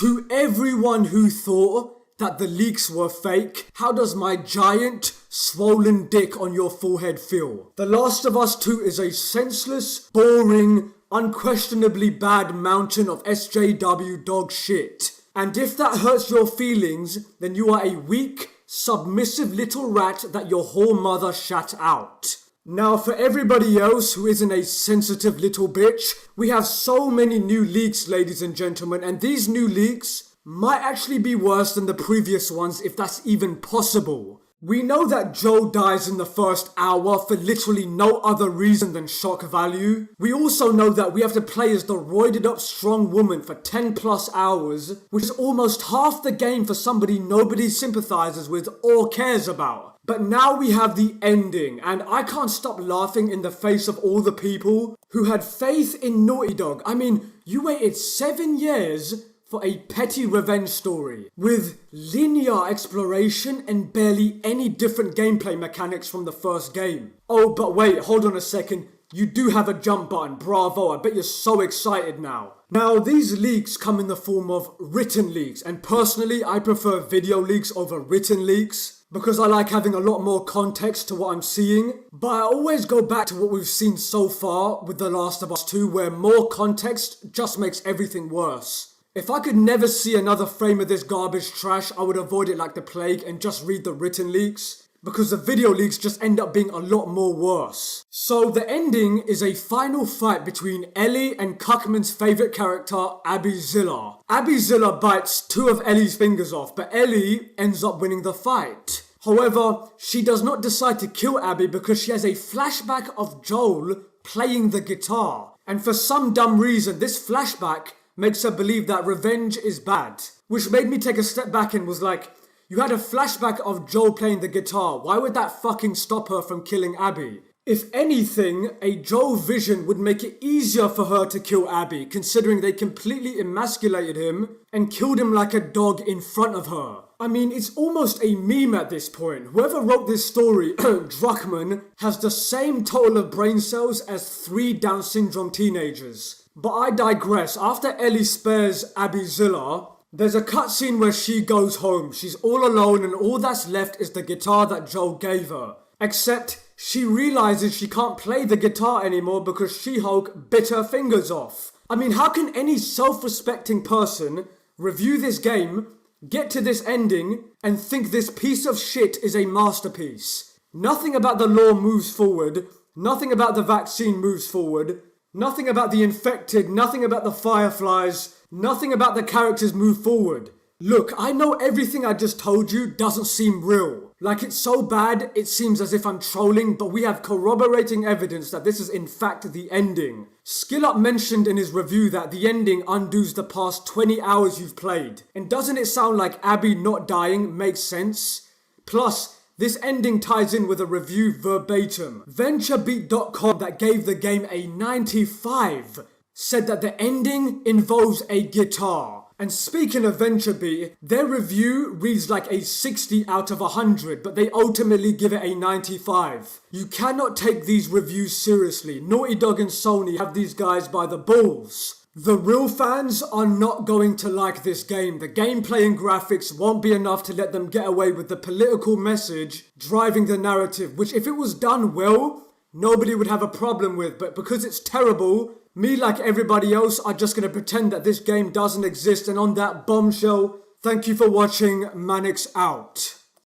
To everyone who thought that the leaks were fake, how does my giant, swollen dick on your forehead feel? The Last of Us 2 is a senseless, boring, unquestionably bad mountain of SJW dog shit. And if that hurts your feelings, then you are a weak, submissive little rat that your whole mother shat out. Now for everybody else who isn't a sensitive little bitch, we have so many new leaks, ladies and gentlemen, and these new leaks might actually be worse than the previous ones if that's even possible. We know that Joel dies in the first hour for literally no other reason than shock value. We also know that we have to play as the roided up strong woman for 10 plus hours, which is almost half the game for somebody nobody sympathizes with or cares about. But now we have the ending, and I can't stop laughing in the face of all the people who had faith in Naughty Dog. I mean, you waited 7 years for a petty revenge story with linear exploration and barely any different gameplay mechanics from the first game. Oh, but wait, hold on a second. You do have a jump button, bravo, I bet you're so excited now. Now, these leaks come in the form of written leaks, and personally, I prefer video leaks over written leaks because I like having a lot more context to what I'm seeing. But I always go back to what we've seen so far with The Last of Us 2, where more context just makes everything worse. If I could never see another frame of this garbage trash, I would avoid it like the plague and just read the written leaks, because the video leaks just end up being a lot more worse. So the ending is a final fight between Ellie and Cuckman's favourite character, Abby Zilla. Abby Zilla bites 2 of Ellie's fingers off, but Ellie ends up winning the fight. However, she does not decide to kill Abby because she has a flashback of Joel playing the guitar. And for some dumb reason, this flashback makes her believe that revenge is bad. Which made me take a step back and was like, you had a flashback of Joel playing the guitar, why would that fucking stop her from killing Abby? If anything, a Joel vision would make it easier for her to kill Abby, considering they completely emasculated him and killed him like a dog in front of her. I mean, it's almost a meme at this point. Whoever wrote this story, Druckmann, has the same total of brain cells as 3 Down syndrome teenagers. But I digress. After Ellie spares Abby Zilla, there's a cutscene where she goes home. She's all alone and all that's left is the guitar that Joel gave her. Except she realizes she can't play the guitar anymore because She-Hulk bit her fingers off. I mean, how can any self-respecting person review this game, get to this ending, and think this piece of shit is a masterpiece? Nothing about the lore moves forward. Nothing about the vaccine moves forward. Nothing about the infected, nothing about the fireflies, nothing about the characters move forward. Look, I know everything I just told you doesn't seem real. Like it's so bad, it seems as if I'm trolling, but we have corroborating evidence that this is in fact the ending. SkillUp mentioned in his review that the ending undoes the past 20 hours you've played. And doesn't it sound like Abby not dying makes sense? Plus, this ending ties in with a review verbatim. VentureBeat.com, that gave the game a 95, said that the ending involves a guitar. And speaking of VentureBeat, their review reads like a 60 out of 100, but they ultimately give it a 95. You cannot take these reviews seriously. Naughty Dog and Sony have these guys by the balls. The real fans are not going to like this game. The gameplay and graphics won't be enough to let them get away with the political message driving the narrative, which if it was done well, nobody would have a problem with. But because it's terrible, me like everybody else are just going to pretend that this game doesn't exist. And on that bombshell, thank you for watching. Manix out.